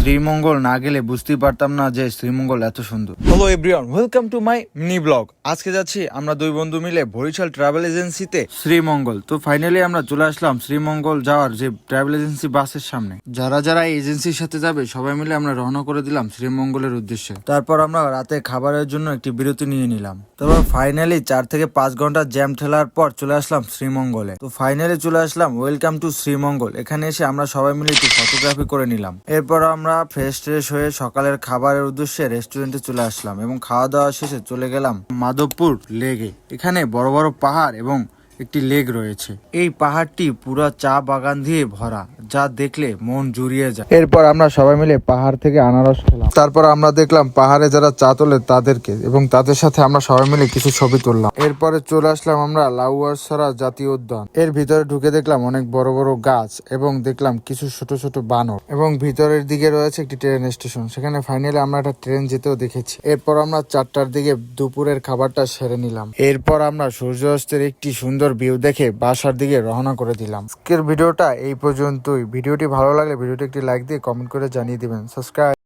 শ্রীমঙ্গল না গেলে বুঝতেই পারতাম না যে শ্রীমঙ্গল এত সুন্দর। Hello everyone, welcome to my mini blog. আজকে যাচ্ছি আমরা দুই বন্ধু মিলে বরিশাল ট্রাভেল এজেন্সিতে শ্রীমঙ্গল। তো ফাইনালি আমরা চলে আসলাম শ্রীমঙ্গল যাওয়ার যে ট্রাভেল এজেন্সি বাসের সামনে। যারা যারা এই এজেন্সির সাথে যাবে সবাই মিলে আমরা রওনা করে দিলাম শ্রীমঙ্গলের উদ্দেশ্যে। তারপর আমরা রাতে খাবারের জন্য একটি বিরতি নিয়ে নিলাম। তারপর ফাইনালি 4 থেকে 5 ঘন্টা জ্যাম ঠেলার পর চলে আসলাম শ্রীমঙ্গলে। তো ফাইনালি চলে আসলাম ওয়েলকাম টু শ্রীমঙ্গল। এখানে এসে আমরা সবাই মিলে একটু ফটোগ্রাফি করে নিলাম। এরপর আমরা ফ্রেশ ট্রেশ হয়ে সকালের খাবারের উদ্দেশ্যে রেস্টুরেন্টে চলে আসলাম এবং খাওয়া দাওয়া শেষে চলে গেলাম মাধবপুর লেগে। এখানে বড় বড় পাহাড় এবং একটি লেক রয়েছে। এই পাহাড়টি পুরো চা বাগান দিয়ে ভরা, যা দেখলে মন জুড়িয়ে যায়। এরপর আমরা সবাই মিলে পাহাড় থেকে আনারস খেলাম। তারপর আমরা দেখলাম পাহাড়ে যারা চা তোলে তাদেরকে, এবং তাদের সাথে আমরা সবাই মিলে কিছু ছবি তুললাম। এরপরে চলে আসলাম আমরা লাউয়ারছড়া জাতীয় উদ্যান। এর ভিতরে ঢুকে দেখলাম অনেক বড় বড় গাছ এবং দেখলাম কিছু ছোট ছোট বানর, এবং ভিতরের দিকে রয়েছে একটি ট্রেন স্টেশন। সেখানে ফাইনালি আমরা একটা ট্রেন যেতেও দেখেছি। এরপর আমরা 4টার দিকে দুপুরের খাবারটা সেরে নিলাম। এরপর আমরা সূর্যাস্তের একটি সুন্দর ভিউ দেখে বাসার দিকে রওনা করে দিলাম। আজকের ভিডিওটা এই পর্যন্তই। ভিডিওটি ভালো লাগলে ভিডিওটি একটি লাইক দিয়ে কমেন্ট করে জানিয়ে দিবেন। সাবস্ক্রাইব